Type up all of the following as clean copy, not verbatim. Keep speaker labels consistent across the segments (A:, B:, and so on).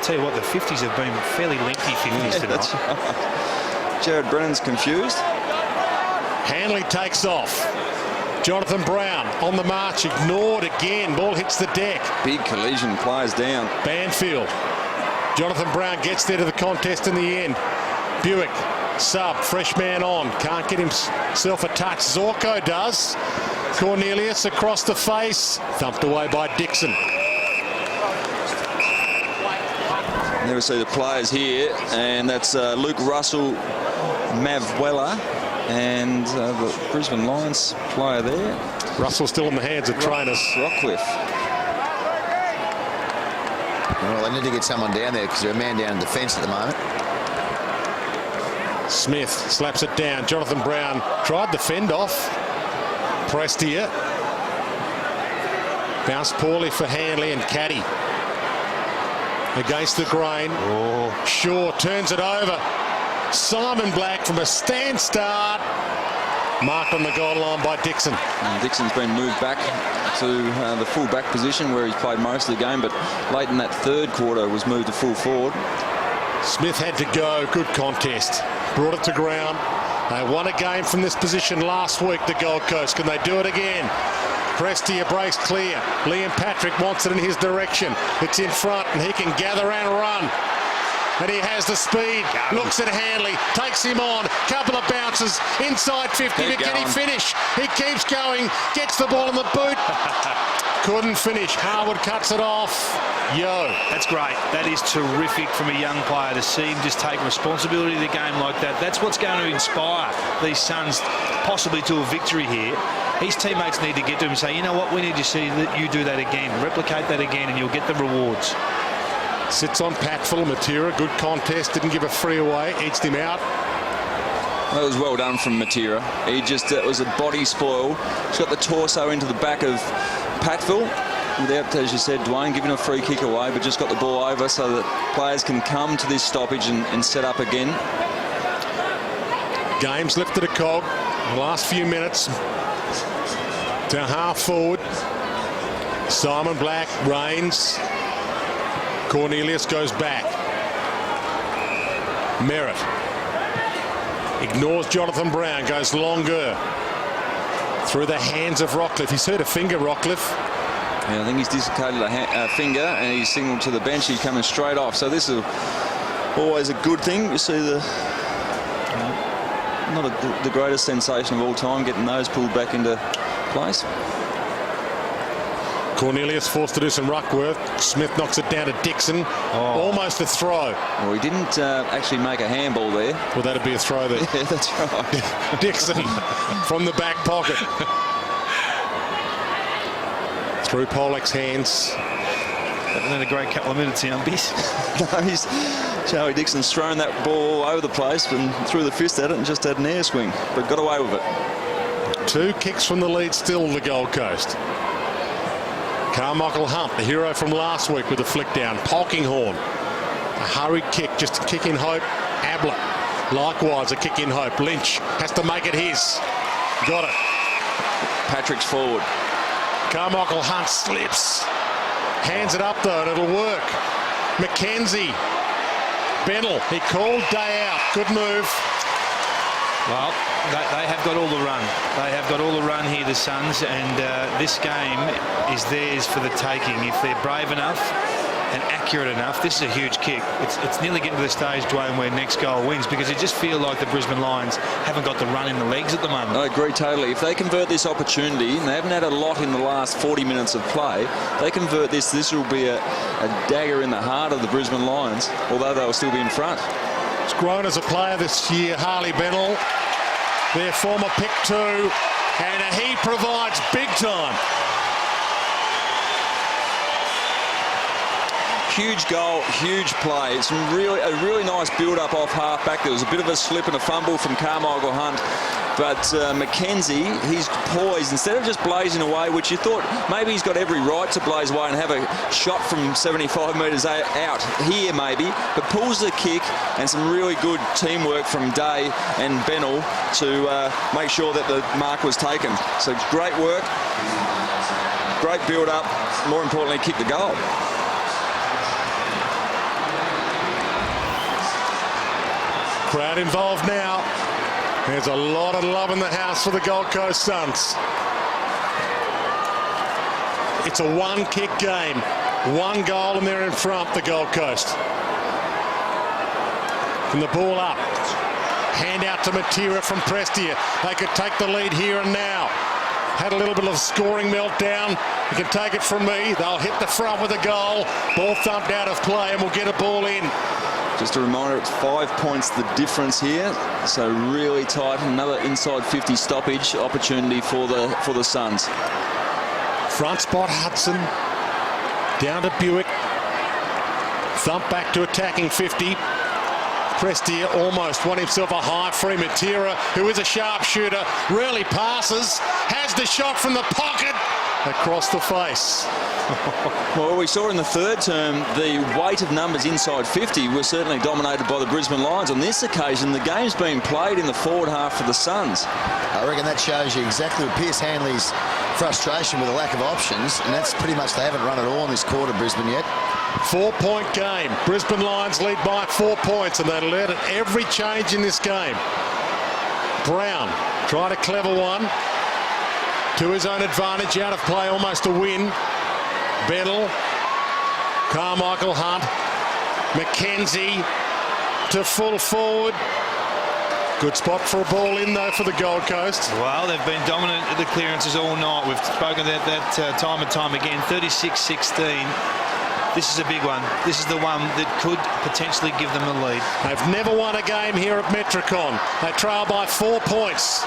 A: tell you what, the 50s have been fairly lengthy 50s tonight.
B: Right. Jared Brennan's confused.
C: Hanley takes off. Jonathan Brown on the march, ignored again. Ball hits the deck.
B: Big collision, players down.
C: Banfield. Jonathan Brown gets there to the contest in the end. Buick, sub, fresh man on. Can't get himself a touch. Zorko does. Cornelius across the face. Thumped away by Dixon.
B: Never see the players here, and that's Luke Russell Mavwella and the Brisbane Lions player there.
C: Russell still in the hands of trainers.
B: Rockcliffe.
D: Well, they need to get someone down there because they're a man down in defence at the moment.
C: Smith slaps it down. Jonathan Brown tried the fend off. Prestia. Bounced poorly for Hanley and Caddy. Against the grain. Oh. Shaw turns it over. Simon Black from a stand start. Marked on the goal line by Dixon.
B: And Dixon's been moved back to the full back position where he's played most of the game, but late in that third quarter was moved to full forward.
C: Smith had to go. Good contest. Brought it to ground. They won a game from this position last week, the Gold Coast. Can they do it again? Prestia breaks clear. Liam Patrick wants it in his direction. It's in front and he can gather and run. And he has the speed. Looks at Hanley. Takes him on. Couple of bounces. Inside 50. But can he finish? He keeps going. Gets the ball in the boot. Couldn't finish. Harwood cuts it off. Yo.
A: That's great. That is terrific from a young player to see him just take responsibility of the game like that. That's what's going to inspire these Suns possibly to a victory here. His teammates need to get to him and say, you know what, we need to see that you do that again. Replicate that again and you'll get the rewards.
C: Sits on Patfull. Matera, good contest. Didn't give a free away. Edged him out.
B: That was well done from Matera. He just, it was a body spoil. He's got the torso into the back of Patfull. Without, as you said, Dwayne giving a free kick away, but just got the ball over so that players can come to this stoppage and set up again.
C: Game's lifted a cog. The last few minutes to half forward. Simon Black reigns. Cornelius goes back. Merritt ignores Jonathan Brown, goes longer through the hands of Rockcliffe. He's hurt a finger, Rockcliffe.
B: Yeah, I think he's dislocated a finger and he's signalled to the bench. He's coming straight off. So this is always a good thing. You see the greatest sensation of all time, getting those pulled back into place.
C: Cornelius forced to do some ruck work. Smith knocks it down to Dixon. Oh. Almost a throw.
B: Well, he didn't actually make a handball there.
C: Well, that'd be a throw there.
B: Yeah, that's right.
C: Dixon from the back pocket. Through Pollock's hands.
A: Haven't had a great couple of minutes here, Bis.
B: No, Charlie Dixon's thrown that ball all over the place and threw the fist at it and just had an air swing, but got away with it.
C: 2 kicks from the lead still, the Gold Coast. Carmichael Hunt, the hero from last week with a flick down. Polkinghorn, a hurried kick, just a kick in hope. Ablett, likewise a kick in hope. Lynch has to make it his. Got it.
B: Patrick's forward.
C: Carmichael Hunt slips. Hands it up though, and it'll work. McKenzie. Bennell, he called day out. Good move.
A: Well, they have got all the run. They have got all the run here, the Suns, and this game is theirs for the taking. If they're brave enough and accurate enough, this is a huge kick. It's nearly getting to the stage, Dwayne, where next goal wins, because you just feel like the Brisbane Lions haven't got the run in the legs at the moment.
B: I agree totally. If they convert this opportunity, and they haven't had a lot in the last 40 minutes of play, they convert this, this will be a dagger in the heart of the Brisbane Lions, although they'll still be in front.
C: He's grown as a player this year, Harley Bennell, their former pick 2, and he provides big time.
B: Huge goal, huge play. It's a really nice build-up off half-back. There was a bit of a slip and a fumble from Carmichael Hunt. But McKenzie, he's poised. Instead of just blazing away, which you thought maybe he's got every right to blaze away and have a shot from 75 metres out here maybe, but pulls the kick, and some really good teamwork from Day and Bennell to make sure that the mark was taken. So great work, great build-up, more importantly, kick the goal.
C: Crowd involved now. There's a lot of love in the house for the Gold Coast Suns. It's a one-kick game. One goal and they're in front, the Gold Coast. From the ball up. Hand out to Matera from Prestia. They could take the lead here and now. Had a little bit of scoring meltdown. You can take it from me. They'll hit the front with a goal. Ball thumped out of play and we'll get a ball in.
B: Just a reminder, it's 5 points the difference here. So really tight. Another inside 50 stoppage opportunity for the Suns.
C: Front spot Hudson. Down to Buick. Thump back to attacking 50. Prestia almost won himself a high free. Matera, who is a sharpshooter, rarely passes, has the shot from the pocket across the face.
B: Well, we saw in the third term the weight of numbers inside 50 was certainly dominated by the Brisbane Lions. On this occasion, the game's being played in the forward half for the Suns.
D: I reckon that shows you exactly what Pierce Hanley's frustration with the lack of options, and that's pretty much they haven't run at all in this quarter, Brisbane, yet.
C: 4-point game. Brisbane Lions lead by 4 points, and they led at every change in this game. Brown tried a clever one to his own advantage, out of play, almost a win. Bennell, Carmichael Hunt, McKenzie to full forward. Good spot for a ball in, though, for the Gold Coast.
A: Well, they've been dominant at the clearances all night. We've spoken about that time and time again. 36-16. This is a big one. This is the one that could potentially give them a lead.
C: They've never won a game here at Metricon. They trail by 4 points.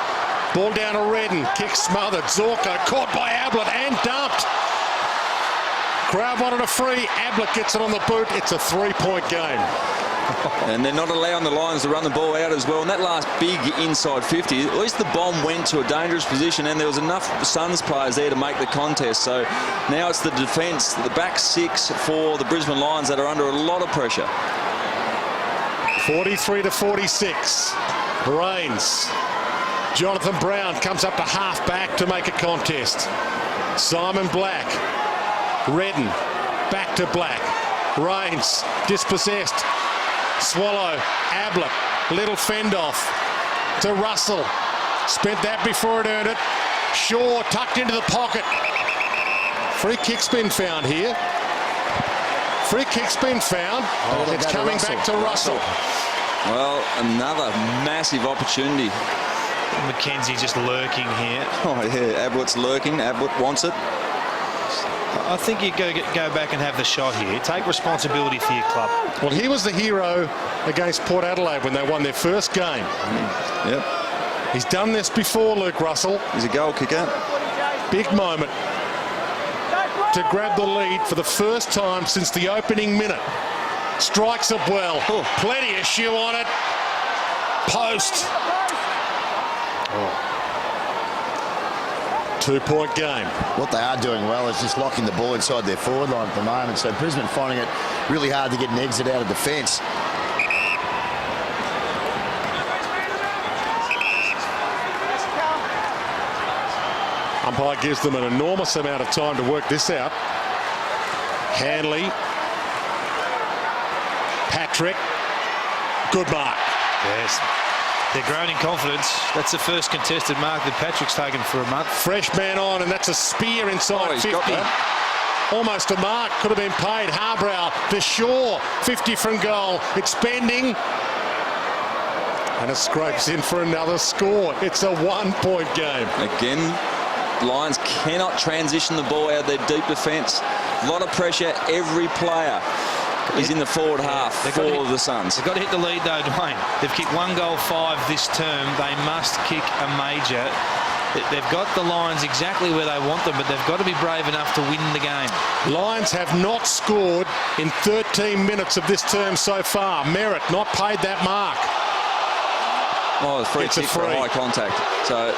C: Ball down to Redden. Kick smothered. Zorko caught by Ablett and dumped. Crowd wanted a free. Ablett gets it on the boot. It's a 3-point game.
B: And they're not allowing the Lions to run the ball out as well. And that last big inside 50, at least the bomb went to a dangerous position and there was enough Suns players there to make the contest. So now it's the defence, the back six for the Brisbane Lions that are under a lot of pressure.
C: 43-46. Reigns. Jonathan Brown comes up to half-back to make a contest. Simon Black. Redden. Back to Black. Reigns. Dispossessed. Swallow. Ablett. Little fend off to Russell. Spent that before it earned it. Shaw tucked into the pocket. Free kick's been found here. Free kick's been found. It's coming back to Russell.
B: Well, another massive opportunity.
A: McKenzie just lurking here.
B: Oh, yeah, Ablett's lurking. Ablett wants it.
A: I think you go back and have the shot here. Take responsibility for your club.
C: Well, he was the hero against Port Adelaide when they won their first game.
B: Yep.
C: He's done this before, Luke Russell.
B: He's a goal kicker.
C: Big moment to grab the lead for the first time since the opening minute. Strikes it well.
B: Oh.
C: Plenty of shoe on it. Post. 2-point game.
D: What they are doing well is just locking the ball inside their forward line at the moment. So Brisbane finding it really hard to get an exit out of defence.
C: Umpire gives them an enormous amount of time to work this out. Hanley. Patrick. Good mark.
A: Yes. They're growing in confidence. That's the first contested mark that Patrick's taken for a month.
C: Fresh man on, and that's a spear inside 50. Almost a mark. Could have been paid. Harbrow to Shaw. 50 from goal. It's bending. And it scrapes in for another score. It's a 1-point game.
B: Again, Lions cannot transition the ball out of their deep defence. A lot of pressure. Every player is in the forward half for the Suns.
A: They've got to hit the lead, though, Dwayne. They've kicked 1 goal 5 this term. They must kick a major. They've got the Lions exactly where they want them, but they've got to be brave enough to win the game.
C: Lions have not scored in 13 minutes of this term so far. Merritt not paid that mark.
B: Oh, it's free kick for high contact. So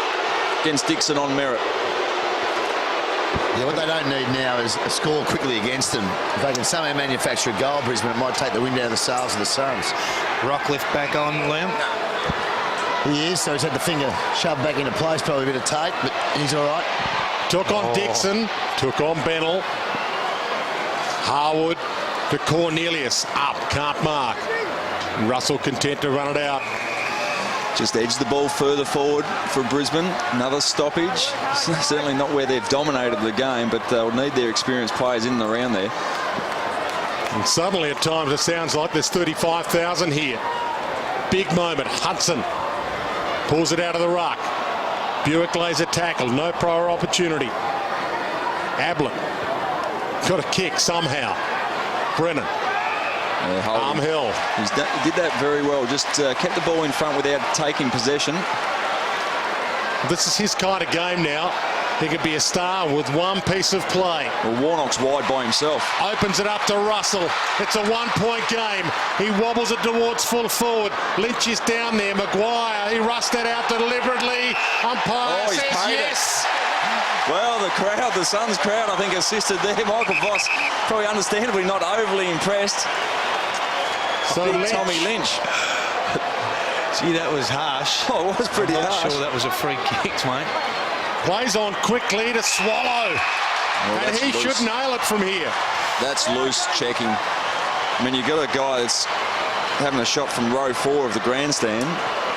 B: against Dixon on Merritt.
D: Yeah, what they don't need now is a score quickly against them. If they can somehow manufacture a goal, Brisbane, it might take the wind out of the sails of the Suns.
A: Rockcliffe back on, Liam.
D: He is, so he's had the finger shoved back into place, probably a bit of tape, but he's all right.
C: Took on Dixon, took on Bennell. Harwood to Cornelius, up, can't mark. Russell content to run it out.
B: Just edged the ball further forward for Brisbane. Another stoppage. Certainly not where they've dominated the game, but they'll need their experienced players in and around there.
C: And suddenly at times it sounds like there's 35,000 here. Big moment. Hudson pulls it out of the ruck. Buick lays a tackle. No prior opportunity. Ablett got a kick somehow. Brennan. Armhill.
B: He did that very well. Just kept the ball in front without taking possession.
C: This is his kind of game now. He could be a star with one piece of play.
B: Well, Warnock's wide by himself.
C: Opens it up to Russell. It's a one-point game. He wobbles it towards full forward. Lynch is down there. Maguire, he rushed that out deliberately. Umpire
B: he's
C: says
B: paid
C: yes.
B: Well, the crowd, the Suns crowd, I think assisted there. Michael Voss probably understandably not overly impressed.
C: So Lynch.
B: Tommy Lynch.
A: Gee, that was harsh.
B: Oh, it was pretty
A: I'm not
B: harsh.
A: sure that was a free kick, mate.
C: Plays on quickly to Swallow.
B: Well,
C: And he
B: loose.
C: should nail it from here.
B: That's loose checking. I mean, you've got a guy that's having a shot from row 4 of the grandstand,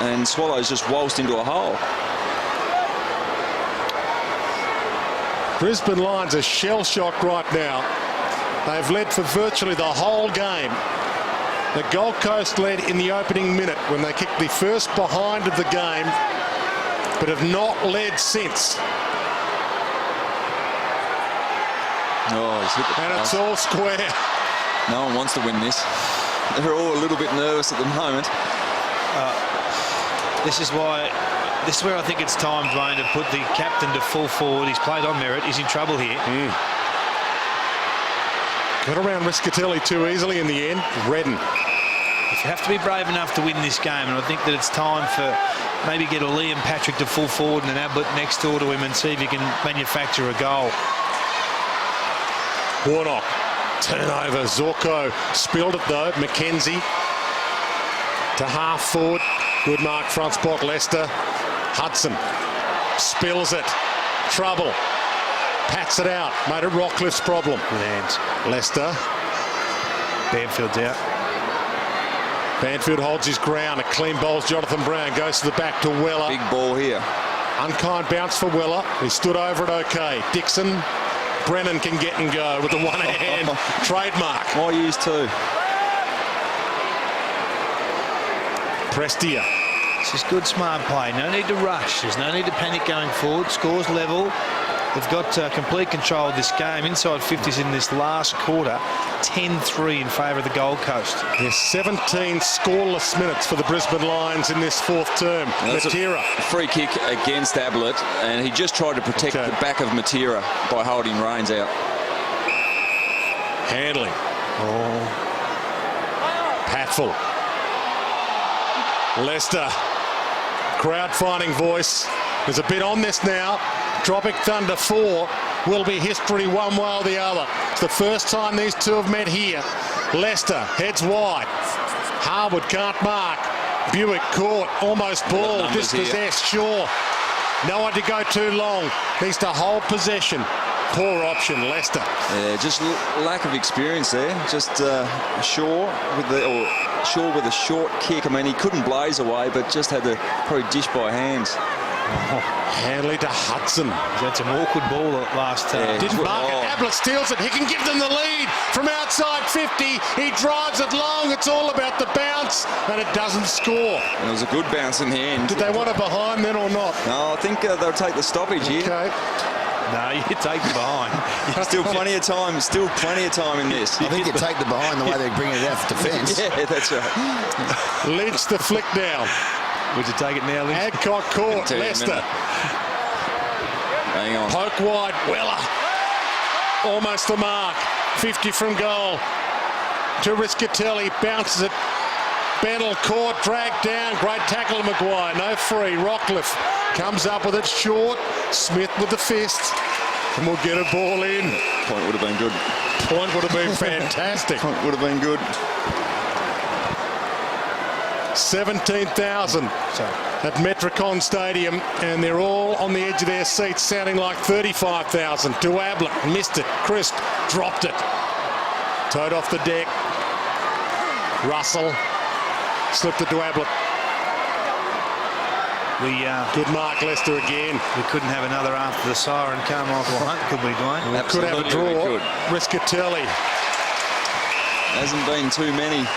B: and Swallow's just waltzed into a hole.
C: Brisbane Lions are shell-shocked right now. They've led for virtually the whole game. The Gold Coast led in the opening minute when they kicked the first behind of the game, but have not led since.
B: Oh, he's hit the
C: And it's
B: post.
C: all square.
B: No one wants to win this. They're all a little bit nervous at the moment.
A: This is where I think it's time, Dwayne, to put the captain to full forward. He's played on merit. He's in trouble here.
C: Got around Riscatelli too easily in the end. Redden.
A: If you have to be brave enough to win this game, and I think that it's time for maybe get a Liam Patrick to full forward and an Ablett next door to him and see if he can manufacture a goal.
C: Warnock. Turnover. Zorko spilled it though. McKenzie to half forward. Good mark front spot. Leicester. Hudson spills it. Trouble. Pats it out. Made it Rockcliffe's problem.
A: Good hands.
C: Leicester.
A: Banfield's out.
C: Banfield holds his ground. A clean bowls Jonathan Brown. Goes to the back to Weller.
B: Big ball here.
C: Unkind bounce for Weller. He stood over it okay. Dixon. Brennan can get and go with the one hand. Trademark.
B: Why use 2?
C: Prestia.
A: This is good, smart play. No need to rush. There's no need to panic going forward. Scores level. They've got complete control of this game. Inside 50s in this last quarter. 10-3 in favour of the Gold Coast.
C: There's 17 scoreless minutes for the Brisbane Lions in this fourth term. Matera.
B: Free kick against Ablett, and he just tried to protect the back of Matera by holding reins out.
C: Handling. Patful. Leicester. Crowd finding voice. There's a bit on this now. Tropic Thunder 4 will be history one way or the other. It's the first time these two have met here. Leicester heads wide. Harwood can't mark. Buick caught, almost ball, dispossessed, Shaw. No one to go too long. Needs to hold possession. Poor option, Leicester.
B: Yeah, just lack of experience there. Just Shaw with a short kick. I mean, he couldn't blaze away, but just had to probably dish by hands.
C: Hanley to Hudson.
A: That's an awkward ball last time.
C: Didn't mark it. Ablett steals it. He can give them the lead from outside 50. He drives it long. It's all about the bounce, and it doesn't score.
B: It was a good bounce in the end.
C: Did they want it behind then or not?
B: No, I think they'll take the stoppage here.
C: Okay.
A: No, you take the behind.
B: Still plenty of time. Still plenty of time in this.
D: I think you take the behind the way they're bringing it out for defence.
B: Yeah, that's right.
C: Lynch the flick down.
A: Would you take it now, Lynch?
C: Adcock caught.
B: Tell you in a
C: Leicester.
B: minute. Hang on.
C: Poke wide. Weller. Almost the mark. 50 from goal. To Riscatelli. Bounces it. Bennell caught. Dragged down. Great tackle, Maguire. No free. Rockcliffe comes up with it short. Smith with the fist. And we'll get a ball in.
B: Point would have been good.
C: Point would have been fantastic.
B: Point would have been good.
C: 17,000 at Metricon Stadium, and they're all on the edge of their seats, sounding like 35,000. To Ablett, missed it. Crisp dropped it. Towed off the deck. Russell Slipped it to Ablett. Good mark, Leicester again.
A: We couldn't have another after the siren. Carmichael Hunt, could we, Dwayne?
C: We could have a draw. Riscatelli.
B: Hasn't been too many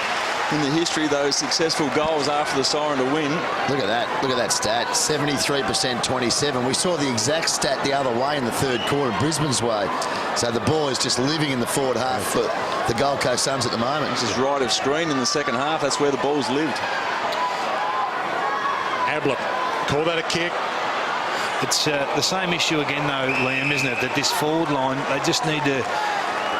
B: in the history, those successful goals after the siren to win.
D: Look at that. Look at that stat. 73%, 27. We saw the exact stat the other way in the third quarter, Brisbane's way. So the ball is just living in the forward half for the Gold Coast Suns at the moment.
B: Just right of screen in the second half. That's where the ball's lived.
C: Ablett. Call that a kick.
A: It's the same issue again, though, Liam, isn't it? That this forward line, they just need to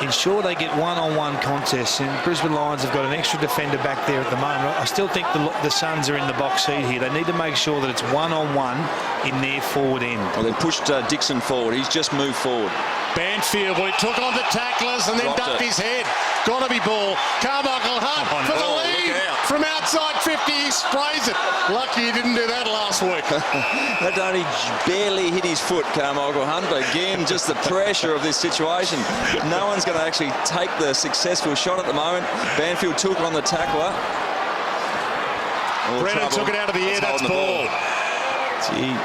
A: ensure they get one-on-one contests. And Brisbane Lions have got an extra defender back there at the moment. I still think the Suns are in the box seat here. They need to make sure that it's one-on-one in their forward end.
B: Well, they pushed Dixon forward. He's just moved forward.
C: Banfield, well, he took on the tacklers and then ducked his head. Got to be ball. Carmichael Hunt for the lead from outside 50. He sprays it. Lucky he didn't do that last week.
B: That only barely hit his foot, Carmichael Hunt. But again, just the pressure of this situation. No one's going to actually take the successful shot at the moment. Banfield took on the tackler.
C: Brennan took it out of the air. That's ball.
A: Gee,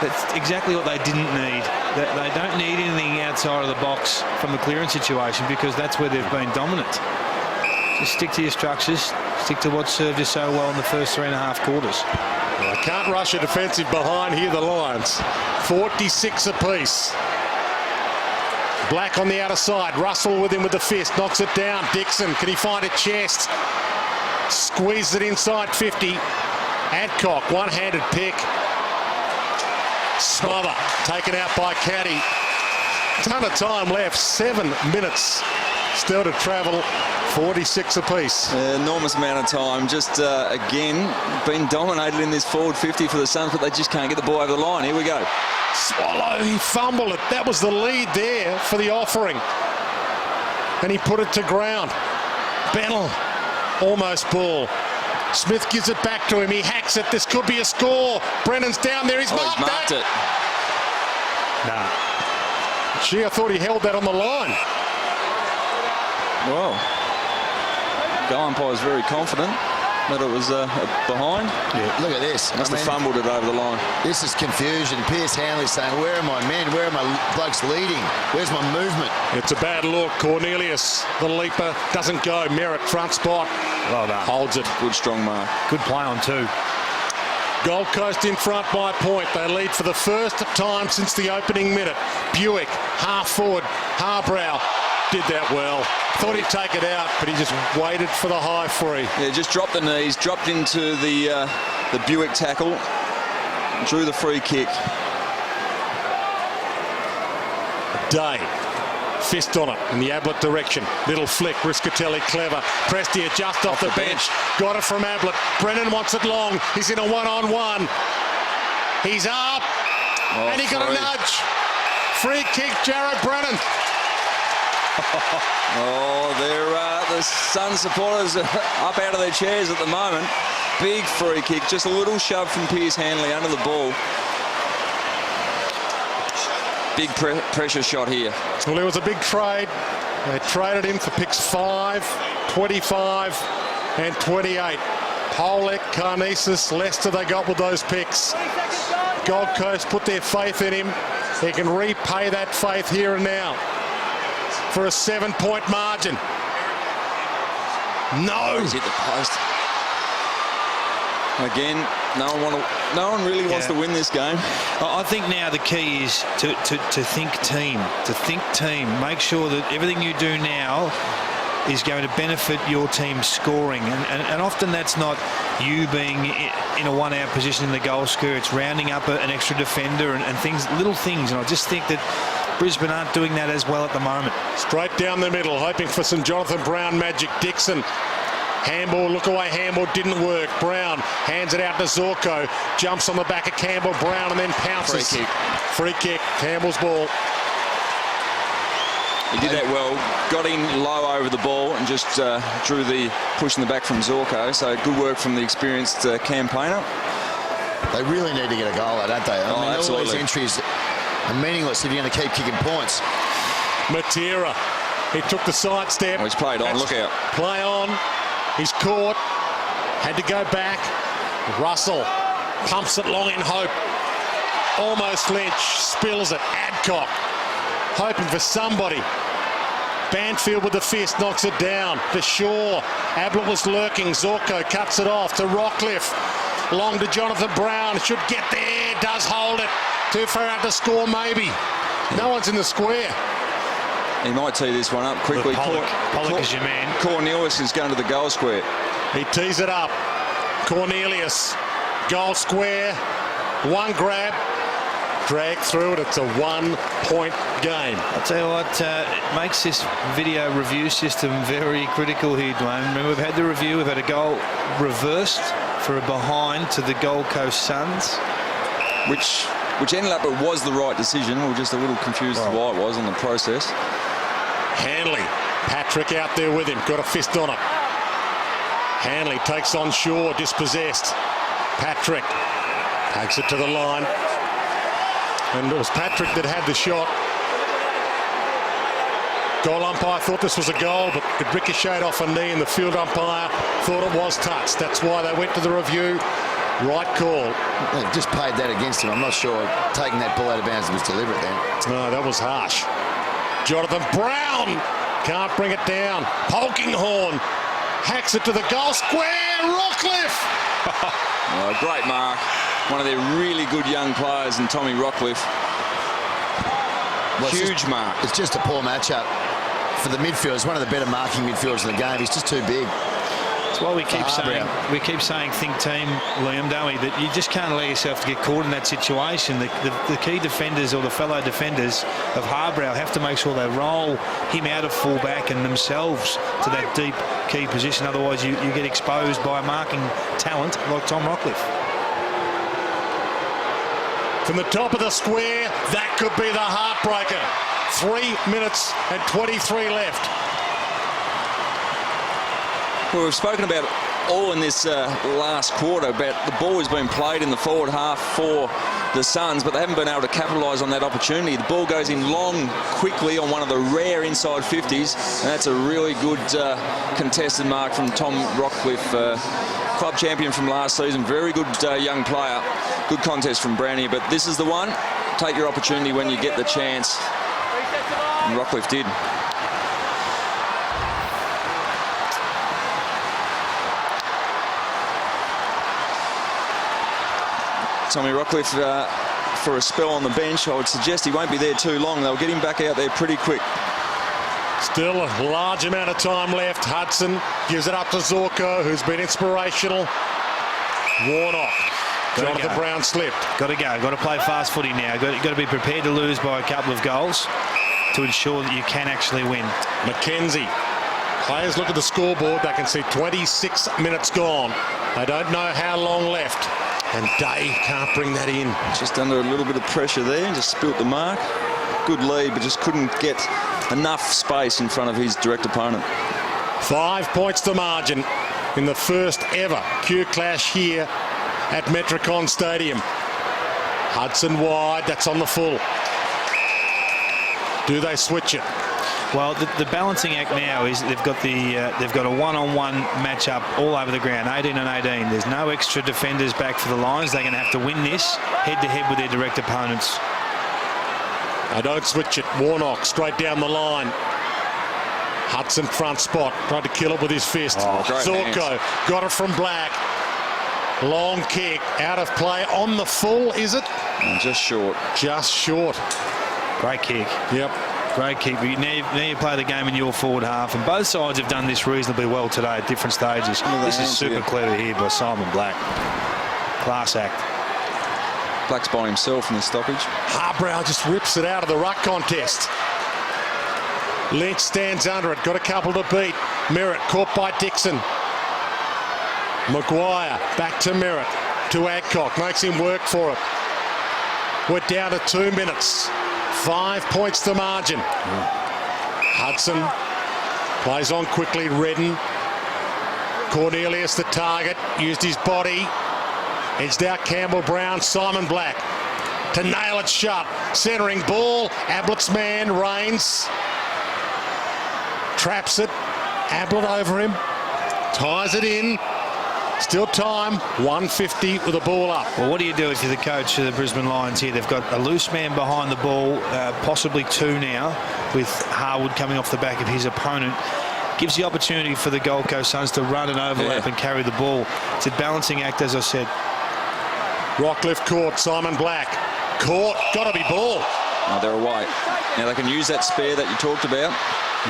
A: that's exactly what they didn't need. They don't need anything outside of the box from the clearance situation, because that's where they've been dominant. Just stick to your structures. Stick to what served you so well in the first 3.5 quarters.
C: Well, I can't rush a defensive behind here, the Lions. 46 apiece. Black on the outer side. Russell with him with the fist. Knocks it down. Dixon, can he find a chest? Squeezes it inside 50. Adcock, one-handed pick. Smother, taken out by Caddy. Ton of time left. 7 minutes still to travel. 46 apiece.
B: Enormous amount of time. Just, again, been dominated in this forward 50 for the Suns, but they just can't get the ball over the line. Here we go.
C: Swallow, he fumbled it. That was the lead there for the offering. And he put it to ground. Bennell, almost ball. Smith gives it back to him. He hacks it. This could be a score. Brennan's down there. He's marked
B: it.
C: Nah. Gee, I thought he held that on the line.
B: Well, goal umpire is very confident that it was behind.
D: Yeah. Look at this.
B: Must have fumbled it over the line.
D: This is confusion. Pierce Hanley saying, where are my men? Where are my blokes leading? Where's my movement?
C: It's a bad look. Cornelius, the leaper, doesn't go. Merritt, front spot.
A: Well done.
C: Holds it.
B: Good strong mark.
A: Good play on two.
C: Gold Coast in front by a point. They lead for the first time since the opening minute. Buick, half forward. Harbrow did that well. Thought he'd take it out, but he just waited for the high free.
B: Yeah, just dropped the knees, dropped into the Buick tackle, drew the free kick.
C: Day, fist on it in the Ablett direction. Little flick, Riscatelli clever. Prestia just off the bench. Got it from Ablett. Brennan wants it long. He's in a one-on-one. He's up, and he got a nudge. Free kick, Jared Brennan.
B: The Sun supporters are up out of their chairs at the moment. Big free kick, just a little shove from Pierce Hanley under the ball. Big pressure shot here.
C: Well, it was a big trade. They traded him for picks 5, 25 and 28. Polek, Karnesis, Leicester they got with those picks. Gold Coast put their faith in him. They can repay that faith here and now for a 7-point margin. No.
B: He's hit the post. Again, no one really wants to win this game.
A: I think now the key is to think team. To think team. Make sure that everything you do now is going to benefit your team scoring. And often that's not you being in a one-out position in the goal scorer. It's rounding up an extra defender and things, little things. And I just think that Brisbane aren't doing that as well at the moment.
C: Straight down the middle, hoping for some Jonathan Brown magic. Dixon. Handball, look away, handball didn't work. Brown hands it out to Zorko. Jumps on the back of Campbell. Brown and then pounces.
B: Free kick.
C: Free kick. Campbell's ball.
B: He did that well. Got in low over the ball and just drew the push in the back from Zorko. So good work from the experienced campaigner.
D: They really need to get a goal, don't they? I mean,
B: absolutely.
D: all these entries are meaningless if you're going to keep kicking points.
C: Matera. He took the sidestep.
B: Oh, he's played on. Look out.
C: Play on. He's caught. Had to go back. Russell pumps it long in hope. Almost Lynch. Spills it. Adcock hoping for somebody. Banfield with the fist knocks it down. To Shaw. Ablett was lurking. Zorko cuts it off to Rockcliffe. Long to Jonathan Brown. Should get there. Does hold it. Too far out to score maybe. No one's in the square.
B: He might tee this one up quickly.
A: Pollock is your man.
B: Cornelius is going to the goal square.
C: He tees it up. Cornelius. Goal square. One grab. Drag through it. It's a 1-point game.
A: I'll tell you what, it makes this video review system very critical here, Dwayne. Remember, we've had the review. We've had a goal reversed for a behind to the Gold Coast Suns.
B: Which ended up, it was the right decision. We were just a little confused as to why it was on the process.
C: Hanley. Patrick out there with him. Got a fist on it. Hanley takes on Shaw. Dispossessed. Patrick takes it to the line. And it was Patrick that had the shot. Goal umpire thought this was a goal, but it ricocheted off a knee, and the field umpire thought it was touched. That's why they went to the review. Right call.
D: They've just paid that against him. I'm not sure taking that ball out of bounds was deliberate then.
C: No, that was harsh. Jonathan Brown can't bring it down. Polkinghorn hacks it to the goal square. Rockcliffe.
B: Oh, great mark. One of their really good young players in Tommy Rockcliffe.
D: Well,
B: Huge mark.
D: It's just a poor matchup for the midfielders. One of the better marking midfielders in the game. He's just too big.
A: That's why we keep saying think team, Liam, don't we? That you just can't allow yourself to get caught in that situation. The key defenders, or the fellow defenders of Harbrow, have to make sure they roll him out of fullback and themselves to that deep key position. Otherwise, you get exposed by a marking talent like Tom Rockcliffe.
C: From the top of the square, that could be the heartbreaker. 3 minutes and 23 left.
B: Well, we've spoken about all in this last quarter about the ball has been played in the forward half for the Suns, but they haven't been able to capitalise on that opportunity. The ball goes in long, quickly on one of the rare inside 50s, and that's a really good contested mark from Tom Rockcliffe, club champion from last season. Very good young player. Good contest from Brownie, but this is the one. Take your opportunity when you get the chance. And Rockcliffe did. Tommy Rockcliffe for a spell on the bench. I would suggest he won't be there too long. They'll get him back out there pretty quick.
C: Still a large amount of time left. Hudson gives it up to Zorko, who's been inspirational. Warnock. Jonathan Brown slipped.
A: Got to go. Got to play fast footy now. Got to be prepared to lose by a couple of goals to ensure that you can actually win.
C: Mackenzie. Players look at the scoreboard. They can see 26 minutes gone. They don't know how long left. And Day can't bring that in.
B: Just under a little bit of pressure there. Just spilt the mark. Good lead, but just couldn't get enough space in front of his direct opponent.
C: 5 points to margin in the first ever Q clash here at Metricon Stadium. Hudson wide. That's on the full. Do they switch it?
A: Well, the balancing act now is they've got a one-on-one matchup all over the ground, 18 and 18. There's no extra defenders back for the Lions. They're going to have to win this head-to-head with their direct opponents.
C: They don't switch it. Warnock straight down the line. Hudson front spot. Tried to kill it with his fist. Zorko got it from Black. Long kick. Out of play. On the full, is it?
B: Just short.
C: Just short.
A: Great kick.
C: Yep.
A: Great kick. Now you play the game in your forward half, and both sides have done this reasonably well today at different stages. This is super clever here by Simon Black. Class act.
B: Black's by himself in the stoppage.
C: Harbrow just rips it out of the ruck contest. Lynch stands under it. Got a couple to beat. Merritt caught by Dixon. Maguire back to Merritt. To Adcock. Makes him work for it. We're down to 2 minutes. 5 points to margin. Hudson plays on quickly. Redden. Cornelius the target. Used his body. Edged out Campbell Brown. Simon Black to nail it shut. Centering ball. Ablett's man. Rains. Traps it. Ablett over him. Ties it in. Still time, 150 with the ball up.
A: Well, what do you do if you're the coach of the Brisbane Lions here? They've got a loose man behind the ball, possibly two now, with Harwood coming off the back of his opponent. Gives the opportunity for the Gold Coast Suns to run and overlap and carry the ball. It's a balancing act, as I said.
C: Rockcliffe caught, Simon Black. Caught, got to be ball.
B: Oh, they're away. Now they can use that spare that you talked about.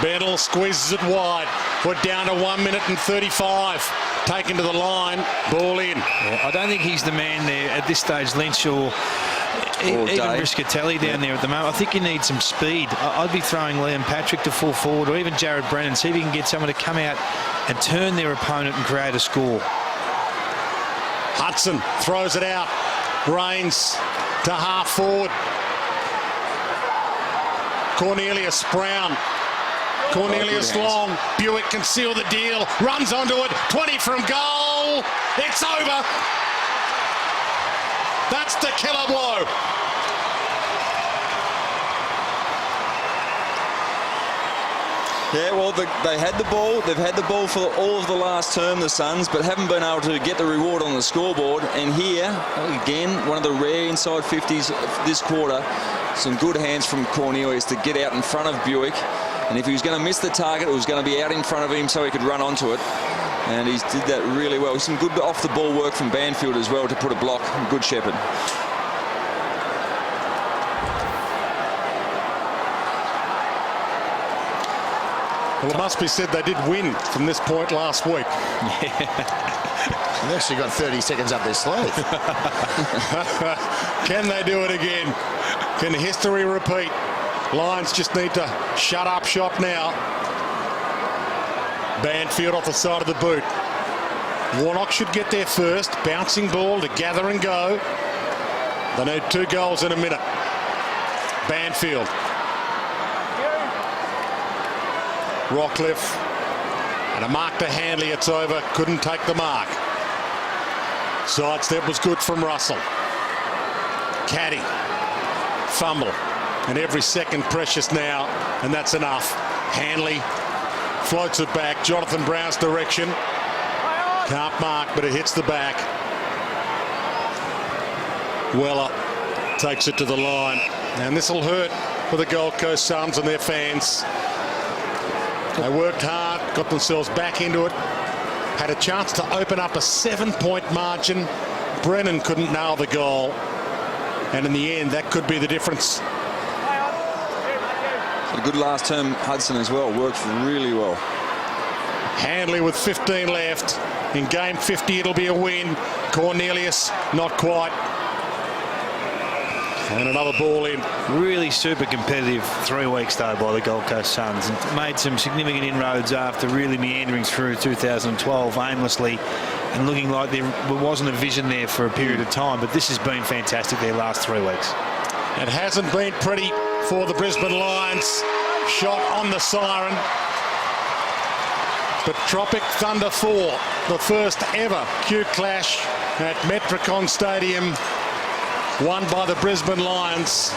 C: Bennell squeezes it wide. We're down to 1 minute and 35. Taken to the line, ball in.
A: Yeah, I don't think he's the man there at this stage, Lynch or even Briscatelli down there at the moment. I think you need some speed. I'd be throwing Liam Patrick to full forward, or even Jared Brennan. See if you can get someone to come out and turn their opponent and create a score.
C: Hudson throws it out. Rains to half forward. Cornelius Brown. Cornelius long. Buick can seal the deal. Runs onto it. 20 from goal. It's over. That's the killer blow.
B: Yeah, well, they had the ball. They've had the ball for all of the last term, the Suns, but haven't been able to get the reward on the scoreboard. And here, again, one of the rare inside 50s this quarter. Some good hands from Cornelius to get out in front of Buick. And if he was going to miss the target, it was going to be out in front of him so he could run onto it. And he did that really well. Some good off-the-ball work from Banfield as well to put a block. Good shepherd.
C: Well, it must be said they did win from this point last week.
D: They've actually got 30 seconds up their sleeve.
C: Can they do it again? Can history repeat? Lions just need to shut up shop now. Banfield off the side of the boot. Warnock should get there first. Bouncing ball to gather and go. They need 2 goals in a minute. Banfield. Rockcliffe. And a mark to Handley. It's over. Couldn't take the mark. Sidestep was good from Russell. Caddy. Fumble. And every second precious now, and that's enough. Handley floats it back. Jonathan Brown's direction. Can't mark, but it hits the back. Weller takes it to the line. And this will hurt for the Gold Coast Suns and their fans. They worked hard, got themselves back into it. Had a chance to open up a 7-point margin. Brennan couldn't nail the goal. And in the end, that could be the difference.
B: A good last term, Hudson as well. Worked really well.
C: Handley with 15 left. In game 50, it'll be a win. Cornelius, not quite. And another ball in.
A: Really super competitive 3 weeks, though, by the Gold Coast Suns. And made some significant inroads after really meandering through 2012 aimlessly and looking like there wasn't a vision there for a period of time. But this has been fantastic their last 3 weeks.
C: It hasn't been pretty for the Brisbane Lions. Shot on the siren. But Tropic Thunder 4, the first ever Q clash at Metricon Stadium, won by the Brisbane Lions.